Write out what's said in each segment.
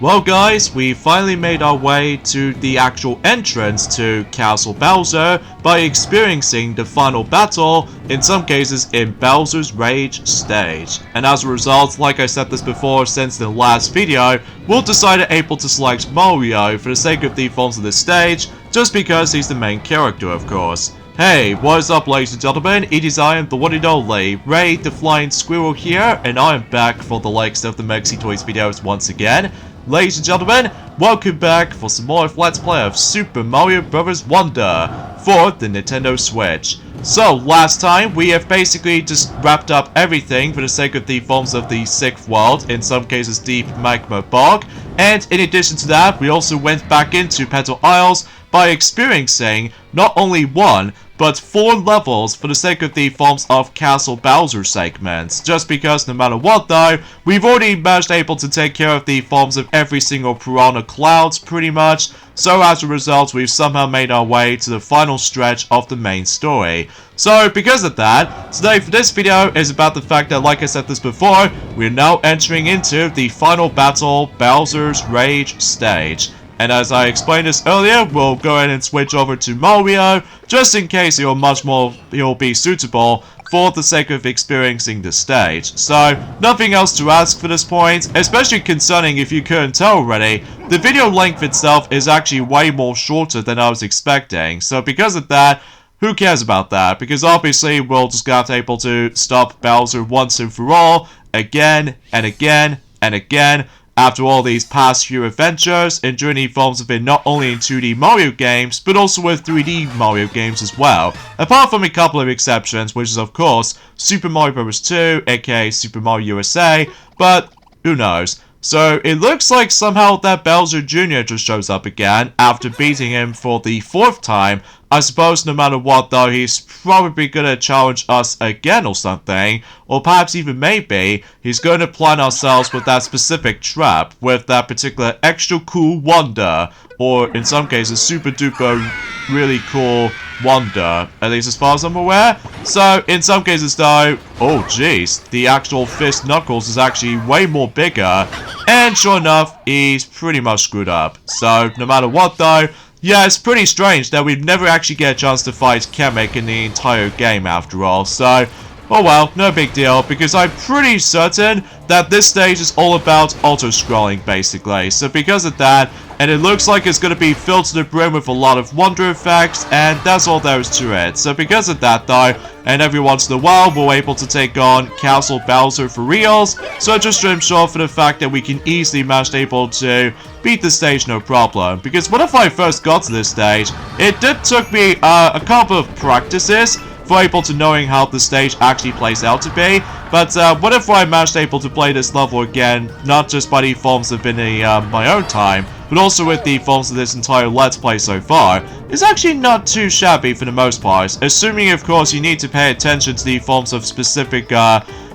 Well guys, we finally made our way to the actual entrance to Castle Bowser by experiencing the final battle, in some cases in Bowser's Rage stage. And as a result, like I said this before since the last video, we'll decide able to select Mario for the sake of the forms of this stage, just because he's the main character of course. Hey, what is up ladies and gentlemen, it is I am the one and only Ray the Flying Squirrel here, and I am back for the likes of the Mexi Toys videos once again. Ladies and gentlemen, welcome back for some more Let's Play of Super Mario Bros. Wonder for the Nintendo Switch. So, last time we have basically just wrapped up everything for the sake of the forms of the 6th world, in some cases Deep Magma Bog, and in addition to that, we also went back into Petal Isles by experiencing not only 1, but 4 levels for the sake of the forms of Castle Bowser segments. Just because no matter what though, we've already managed able to take care of the forms of every single Piranha Clouds pretty much, so as a result we've somehow made our way to the final stretch of the main story. So because of that, today for this video is about the fact that, like I said this before, we're now entering into the final battle, Bowser's Rage stage. And as I explained this earlier, we'll go ahead and switch over to Mario, just in case he'll be suitable for the sake of experiencing the stage. So, nothing else to ask for this point, especially concerning, if you couldn't tell already, the video length itself is actually way more shorter than I was expecting. So because of that, who cares about that? Because obviously we'll just get able to stop Bowser once and for all, again and again and again, after all these past few adventures, enjoying the forms of it not only in 2D Mario games, but also with 3D Mario games as well. Apart from a couple of exceptions, which is of course Super Mario Bros. 2, aka Super Mario USA, but who knows. So it looks like somehow that Bowser Jr. just shows up again after beating him for the 4th time. I suppose no matter what though, he's probably gonna challenge us again or something, or perhaps even maybe he's going to plant ourselves with that specific trap with that particular extra cool wonder, or in some cases super duper really cool wonder, at least as far as I'm aware. So in some cases though, oh jeez, the actual fist knuckles is actually way more bigger, and sure enough, he's pretty much screwed up. So no matter what though, yeah, it's pretty strange that we'd never actually get a chance to fight Kamek in the entire game after all, so oh well, no big deal, because I'm pretty certain that this stage is all about auto-scrolling basically. So because of that, and it looks like it's going to be filled to the brim with a lot of wonder effects, and that's all there is to it. So because of that though, and every once in a while we're able to take on Castle Bowser for reals, so just to ensure for the fact that we can easily manage able to beat the stage no problem. Because when I first got to this stage, it did took me a couple of practices for able to knowing how the stage actually plays out to be, but whenever I managed able to play this level again, not just by the forms of in my own time, but also with the forms of this entire Let's Play so far, it's actually not too shabby for the most part, assuming of course you need to pay attention to the forms of specific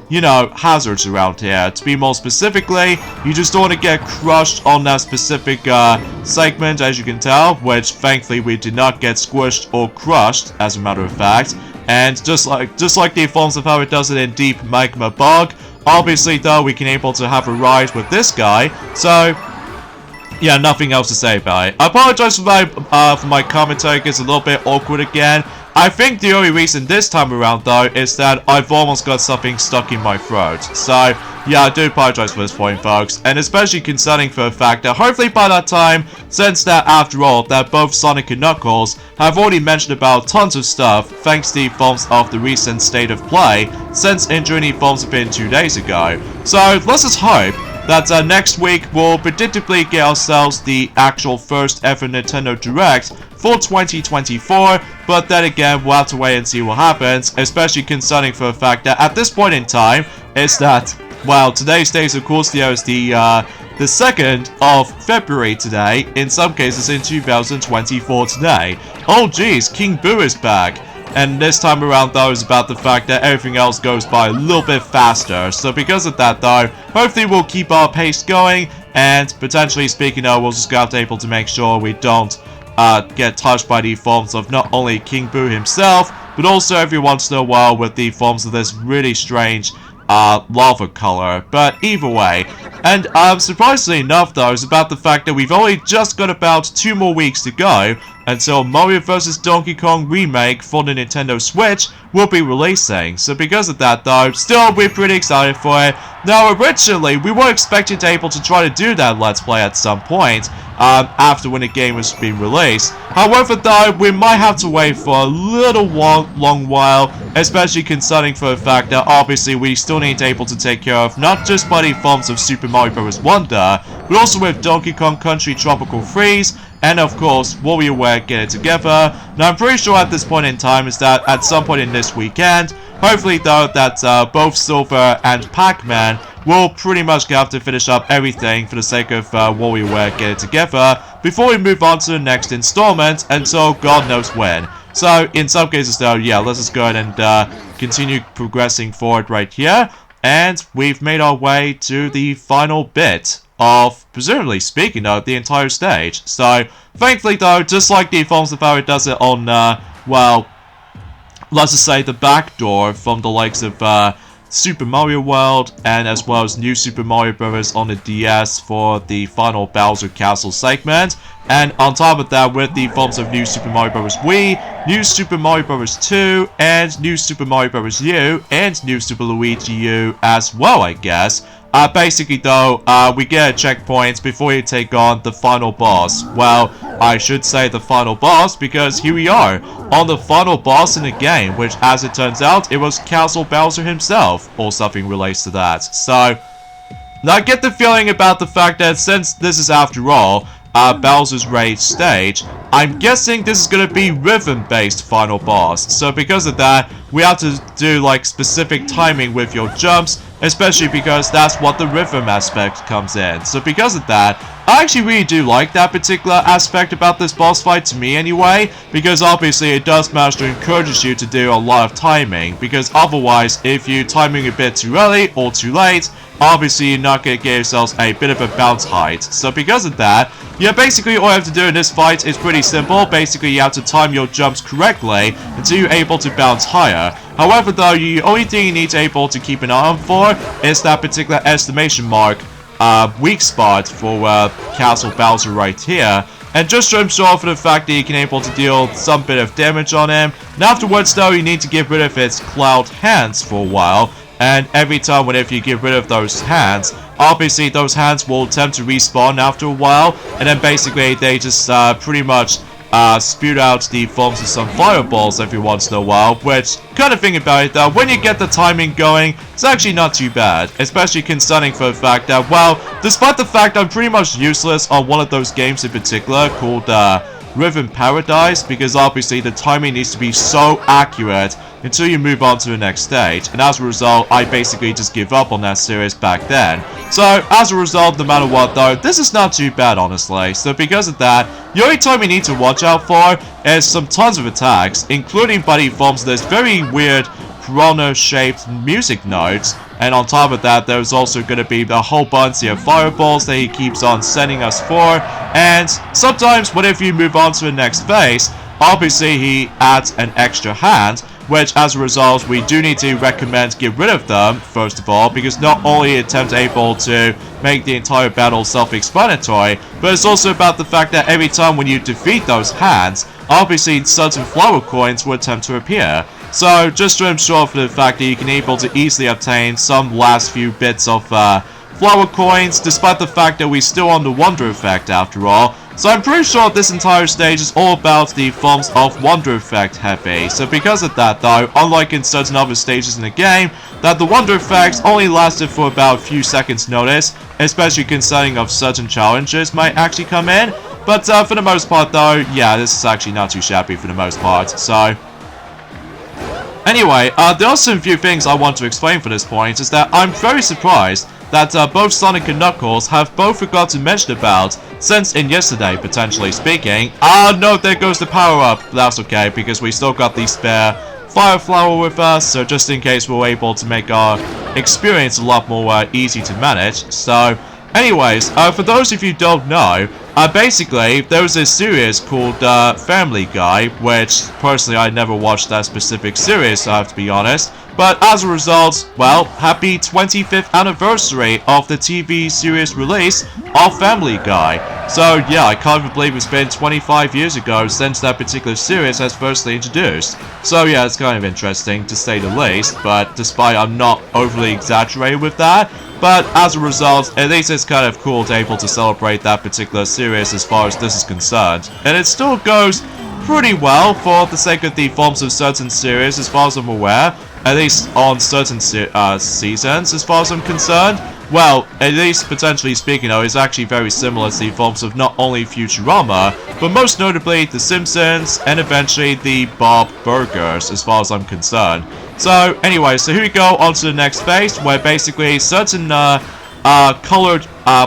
you know, hazards around here. To be more specifically, you just don't want to get crushed on that specific segment, as you can tell, which thankfully we did not get squished or crushed, as a matter of fact. And just like the forms of how it does it in Deep Magma Bog, obviously though we can able to have a ride with this guy, so yeah, nothing else to say about it. I apologize for my commentary, it's a little bit awkward again. I think the only reason this time around though is that I've almost got something stuck in my throat. So yeah, I do apologize for this point folks, and especially concerning for the fact that hopefully by that time, since that after all, that both Sonic and Knuckles have already mentioned about tons of stuff thanks to the forms of the recent state of play since enjoying the forms have been 2 days ago. So let's just hope that next week we'll predictably get ourselves the actual first ever Nintendo Direct for 2024, but then again we'll have to wait and see what happens, especially concerning for the fact that at this point in time is that, well, today's date of course there is the 2nd of February today, in some cases in 2024 today. Oh geez, King Boo is back. And this time around though is about the fact that everything else goes by a little bit faster. So because of that though, hopefully we'll keep our pace going, and potentially speaking we'll just have to able to make sure we don't get touched by the forms of not only King Boo himself, but also every once in a while with the forms of this really strange lava color. But either way, And surprisingly enough though, is about the fact that we've only just got about 2 more weeks to go until Mario vs. Donkey Kong Remake for the Nintendo Switch will be releasing. So because of that though, still we're pretty excited for it. Now originally, we were expecting to able to try to do that Let's Play at some point, after when the game was being released. However though, we might have to wait for a little long while, especially concerning for the fact that obviously we still need to able to take care of not just by the forms of Super Mario Bros. Wonder, but also with Donkey Kong Country Tropical Freeze, and of course, WarioWare Get It Together. Now I'm pretty sure at this point in time is that at some point in this weekend, hopefully though that both Silver and Pac-Man will pretty much have to finish up everything for the sake of WarioWare Get It Together before we move on to the next installment until God knows when. So in some cases though, yeah, let's just go ahead and continue progressing forward right here. And we've made our way to the final bit of, presumably speaking though, the entire stage. So, thankfully though, just like the Forms of Power does it on, well, let's just say the back door from the likes of Super Mario World, and as well as New Super Mario Bros. On the DS for the final Bowser Castle segment. And on top of that, with the forms of New Super Mario Bros. Wii, New Super Mario Bros. 2, and New Super Mario Bros. U, and New Super Luigi U as well, I guess. Basically though, we get a checkpoint before you take on the final boss. Well, I should say the final boss, because here we are, on the final boss in the game, which as it turns out, it was Castle Bowser himself, or something relates to that. So, now I get the feeling about the fact that since this is after all, Bowser's Rage stage, I'm guessing this is gonna be rhythm-based final boss. So because of that, we have to do like specific timing with your jumps, especially because that's what the rhythm aspect comes in. So because of that, I actually really do like that particular aspect about this boss fight, to me anyway, because obviously it does manage to encourage you to do a lot of timing, because otherwise, if you timing a bit too early or too late, obviously you're not going to get yourselves a bit of a bounce height. So because of that, yeah, basically all you have to do in this fight is pretty simple. Basically you have to time your jumps correctly until you're able to bounce higher. However though, the only thing you need to able to keep an eye on for is that particular exclamation mark weak spot for Castle Bowser right here. And just to ensure for the fact that you can able to deal some bit of damage on him. And afterwards though, you need to get rid of its cloud hands for a while. And every time whenever you get rid of those hands, obviously those hands will attempt to respawn after a while. And then basically they just pretty much spewed out the forms of some fireballs every once in a while, which, kind of thing about it though, when you get the timing going, it's actually not too bad, especially concerning for the fact that, well, despite the fact I'm pretty much useless on one of those games in particular called Rhythm Paradise, because obviously the timing needs to be so accurate until you move on to the next stage, and as a result, I basically just give up on that series back then. So, as a result, no matter what though, this is not too bad honestly. So because of that, the only time you need to watch out for is some tons of attacks, including buddy forms of this very weird piranha-shaped music notes, and on top of that, there's also going to be a whole bunch of fireballs that he keeps on sending us for, and sometimes whenever you move on to the next phase, obviously he adds an extra hand, which as a result we do need to recommend get rid of them first of all, because not only attempt able to make the entire battle self-explanatory, but it's also about the fact that every time when you defeat those hands, obviously certain flower coins will attempt to appear. So just to ensure for the fact that you can able to easily obtain some last few bits of flower coins, despite the fact that we're still on the Wonder Effect after all. So I'm pretty sure this entire stage is all about the forms of Wonder Effect heavy. So because of that though, unlike in certain other stages in the game, that the Wonder Effects only lasted for about a few seconds notice, especially concerning of certain challenges might actually come in. But for the most part though, yeah, this is actually not too shabby for the most part, so... Anyway, there are some few things I want to explain for this point, is that I'm very surprised that both Sonic and Knuckles have both forgot to mention about since in yesterday, potentially speaking. No, there goes the power-up. That's okay, because we still got the spare Fire Flower with us, so just in case we're able to make our experience a lot more easy to manage. So, anyways, for those of you who don't know, basically, there was a series called Family Guy, which, personally, I never watched that specific series, I have to be honest. But as a result, well, happy 25th anniversary of the TV series release of Family Guy. So yeah, I can't even believe it's been 25 years ago since that particular series has firstly introduced. So yeah, it's kind of interesting to say the least, but despite I'm not overly exaggerating with that, but as a result, at least it's kind of cool to able to celebrate that particular series as far as this is concerned. And it still goes pretty well for the sake of the forms of certain series as far as I'm aware. At least on certain seasons, as far as I'm concerned. Well, at least potentially speaking though, it's actually very similar to the forms of not only Futurama, but most notably The Simpsons, and eventually the Bob Burgers, as far as I'm concerned. So, anyway, so here we go on to the next phase, where basically certain colored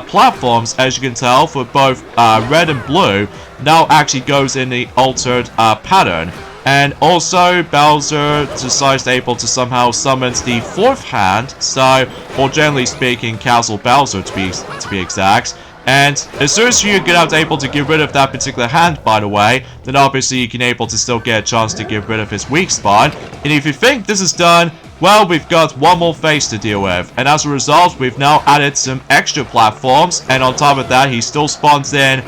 platforms, as you can tell, for both red and blue, now actually goes in the altered pattern. And also, Bowser decides able to somehow summon the fourth hand, so, or generally speaking, Castle Bowser to be exact. And as soon as you get able to get rid of that particular hand, by the way, then obviously you can able to still get a chance to get rid of his weak spot. And if you think this is done, well, we've got one more phase to deal with, and as a result, we've now added some extra platforms, and on top of that, he still spawns in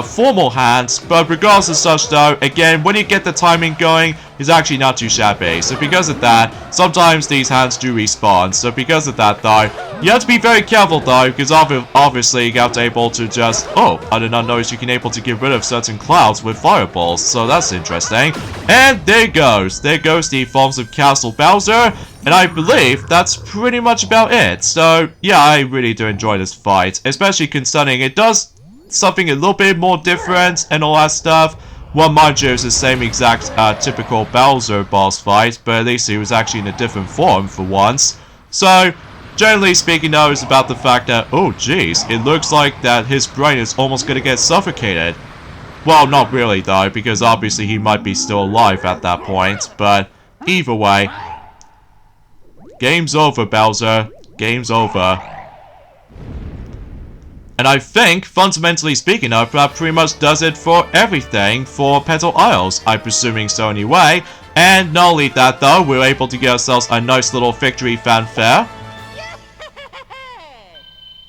formal hands, but regardless of such though, again, when you get the timing going, it's actually not too shabby. So because of that, sometimes these hands do respawn, so because of that though, you have to be very careful though, because obviously you have to able to just, oh, I did not notice you can able to get rid of certain clouds with fireballs, so that's interesting. And there goes the forms of Castle Bowser. And I believe that's pretty much about it. So, yeah, I really do enjoy this fight. Especially concerning it does something a little bit more different and all that stuff. Well, mind you, it's the same exact typical Bowser boss fight. But at least he was actually in a different form for once. So, generally speaking though, it's about the fact that, oh jeez, it looks like that his brain is almost gonna get suffocated. Well, not really though, because obviously he might be still alive at that point. But either way, game's over, Bowser. Game's over. And I think, fundamentally speaking, that pretty much does it for everything for Petal Isles. I'm presuming so anyway. And not only that though, we're able to get ourselves a nice little victory fanfare.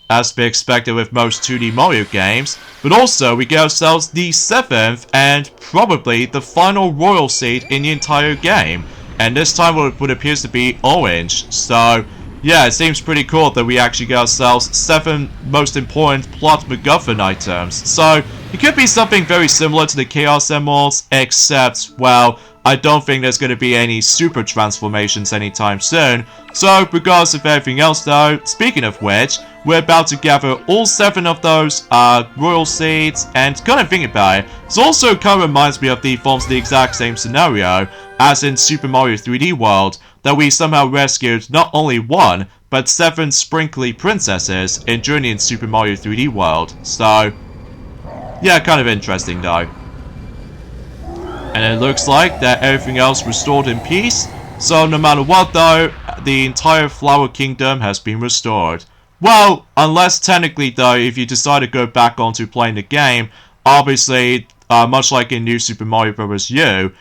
As to be expected with most 2D Mario games. But also, we get ourselves the 7th and probably the final royal seed in the entire game. And this time what appears to be orange. So, yeah, it seems pretty cool that we actually get ourselves 7 most important plot MacGuffin items. So, it could be something very similar to the Chaos Emeralds, except, well, I don't think there's going to be any super transformations anytime soon. So, regardless of everything else though, speaking of which, we're about to gather all 7 of those royal seeds, and kind of think about it, it also kind of reminds me of the forms of the exact same scenario as in Super Mario 3D World, that we somehow rescued not only 1, but 7 sprinkly princesses in Journey in Super Mario 3D World. So, yeah, kind of interesting though. And it looks like that everything else restored in peace, so no matter what though, the entire Flower Kingdom has been restored. Well, unless technically though, if you decide to go back onto playing the game, obviously, much like in New Super Mario Bros. U,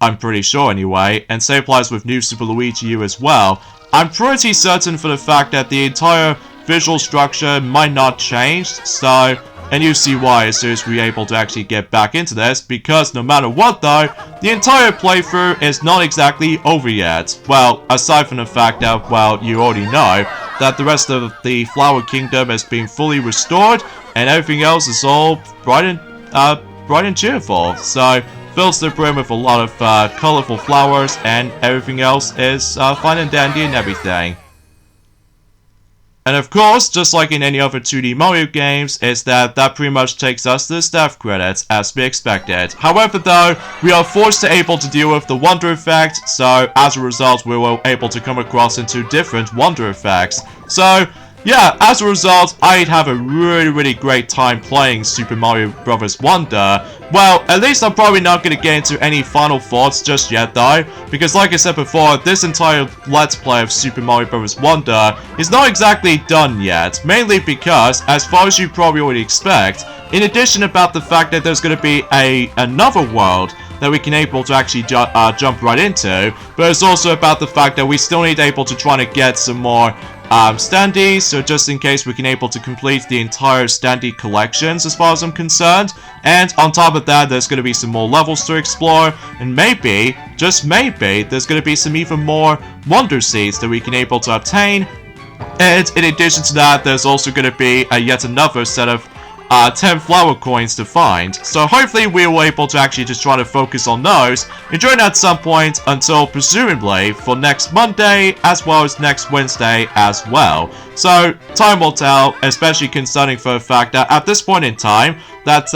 I'm pretty sure anyway, and same applies with New Super Luigi U as well, I'm pretty certain for the fact that the entire visual structure might not change, so, and you see why as soon as we're able to actually get back into this, because no matter what though, the entire playthrough is not exactly over yet. Well, aside from the fact that, well, you already know that the rest of the Flower Kingdom has been fully restored, and everything else is all bright and cheerful. So, fills the brim with a lot of colorful flowers, and everything else is fine and dandy and everything. And of course, just like in any other 2D Mario games, is that pretty much takes us to the staff credits, as we expected. However though, we are forced to able to deal with the Wonder Effect, so as a result we were able to come across into different Wonder Effects. So, yeah, as a result, I'd have a really great time playing Super Mario Bros. Wonder. Well, at least I'm probably not going to get into any final thoughts just yet though, because like I said before, this entire Let's Play of Super Mario Bros. Wonder is not exactly done yet, mainly because, as far as you probably already expect, in addition about the fact that there's going to be another world that we can able to actually jump right into, but it's also about the fact that we still need able to try to get some more standees, so just in case we can able to complete the entire standee collections as far as I'm concerned. And on top of that, there's going to be some more levels to explore, and maybe, just maybe, there's going to be some even more wonder seeds that we can able to obtain. And in addition to that, there's also going to be yet another set of 10 flower coins to find. So hopefully we will able to actually just try to focus on those and join at some point until presumably for next Monday as well as next Wednesday as well. So time will tell, especially concerning for the fact that at this point in time that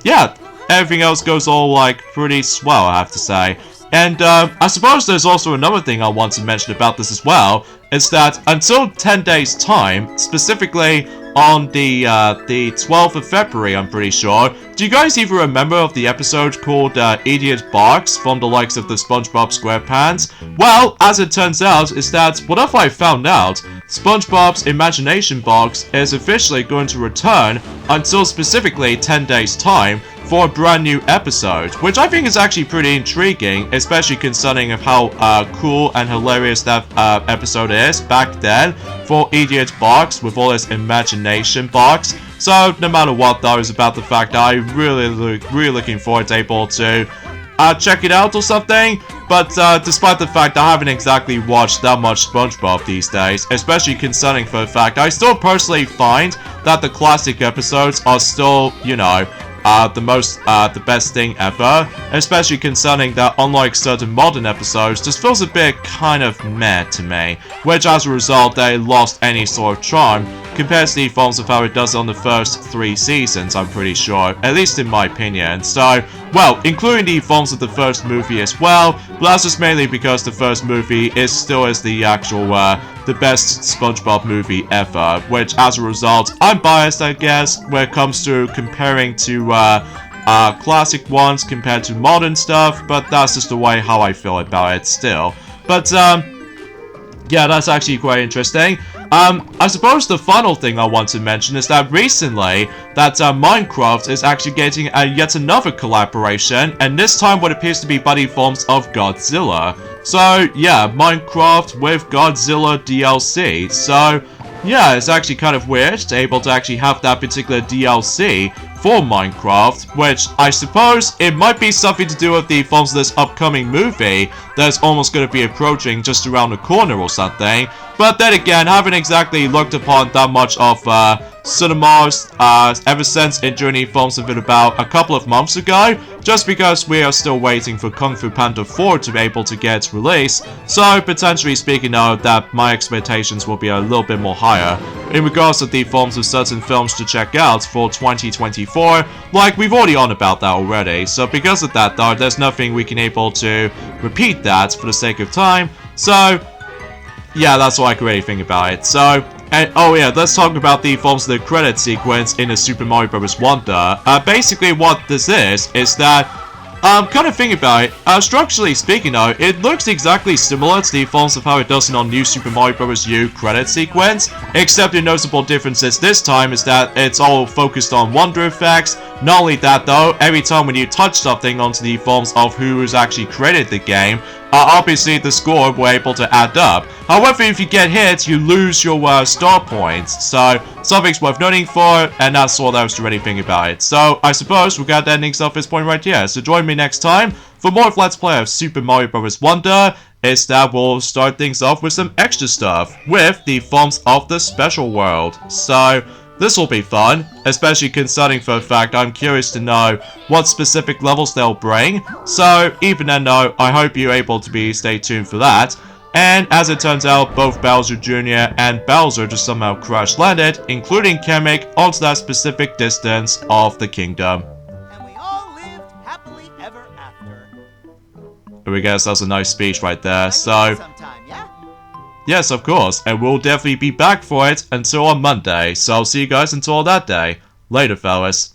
yeah, everything else goes all like pretty swell, I have to say. And I suppose there's also another thing I want to mention about this as well, is that until 10 days time, specifically on the 12th of February, I'm pretty sure. Do you guys even remember of the episode called Idiot Box from the likes of the SpongeBob SquarePants? Well, as it turns out, is that what if I found out SpongeBob's Imagination Box is officially going to return until specifically 10 days time for a brand new episode, which I think is actually pretty intriguing, especially concerning of how cool and hilarious that episode is back then for Idiot Box with all this Imagination Box. So no matter what though, is about the fact that I'm really looking forward to able to check it out or something. But despite the fact I haven't exactly watched that much SpongeBob these days, especially concerning for the fact I still personally find that the classic episodes are still, you know, the best thing ever, especially concerning that unlike certain modern episodes, this feels a bit kind of meh to me, which as a result they lost any sort of charm compared to the forms of how it does on the first 3 seasons, I'm pretty sure, at least in my opinion. So, well, including the forms of the first movie as well, but that's just mainly because the first movie is still as the actual, the best SpongeBob movie ever, which as a result, I'm biased I guess, when it comes to comparing to, classic ones compared to modern stuff, but that's just the way how I feel about it still. But, yeah, that's actually quite interesting. I suppose the final thing I want to mention is that recently that Minecraft is actually getting yet another collaboration, and this time what appears to be buddy forms of Godzilla. So yeah, Minecraft with Godzilla DLC. So yeah, it's actually kind of weird to able to actually have that particular DLC for Minecraft, which I suppose it might be something to do with the forms of this upcoming movie that's almost going to be approaching just around the corner or something. But then again, haven't exactly looked upon that much of cinemas ever since it journeyed forms of it about a couple of months ago, just because we are still waiting for Kung Fu Panda 4 to be able to get released. So potentially speaking now, that my expectations will be a little bit more higher in regards to the forms of certain films to check out for 2024, like we've already on about that already. So because of that though, there's nothing we can able to repeat that for the sake of time. So yeah, that's all I can really think about it. So, and oh yeah, let's talk about the forms of the credit sequence in the Super Mario Bros. Wonder. Basically what this is that, kind of thinking about it, structurally speaking though, it looks exactly similar to the forms of how it does in our new Super Mario Bros. U credit sequence, except the noticeable differences this time is that it's all focused on wonder effects. Not only that though, every time when you touch something onto the forms of who has actually created the game, obviously the score will be able to add up. However, if you get hit, you lose your star points. So, something's worth noting for, and that's all there is to really think about it. So, I suppose we've got the endings of this point right here. So join me next time for more of Let's Play of Super Mario Bros. Wonder. Is that we'll start things off with some extra stuff with the forms of the special world. So, this will be fun, especially concerning for the fact I'm curious to know what specific levels they'll bring. So, even then though, I hope you're able to stay tuned for that. And as it turns out, both Bowser Jr. and Bowser just somehow crash landed, including Kamek, onto that specific distance of the kingdom. And we all lived happily ever after. I guess that's a nice speech right there. So, sometime, yeah? yes, of course, and we'll definitely be back for it until on Monday. So I'll see you guys until that day. Later, fellas.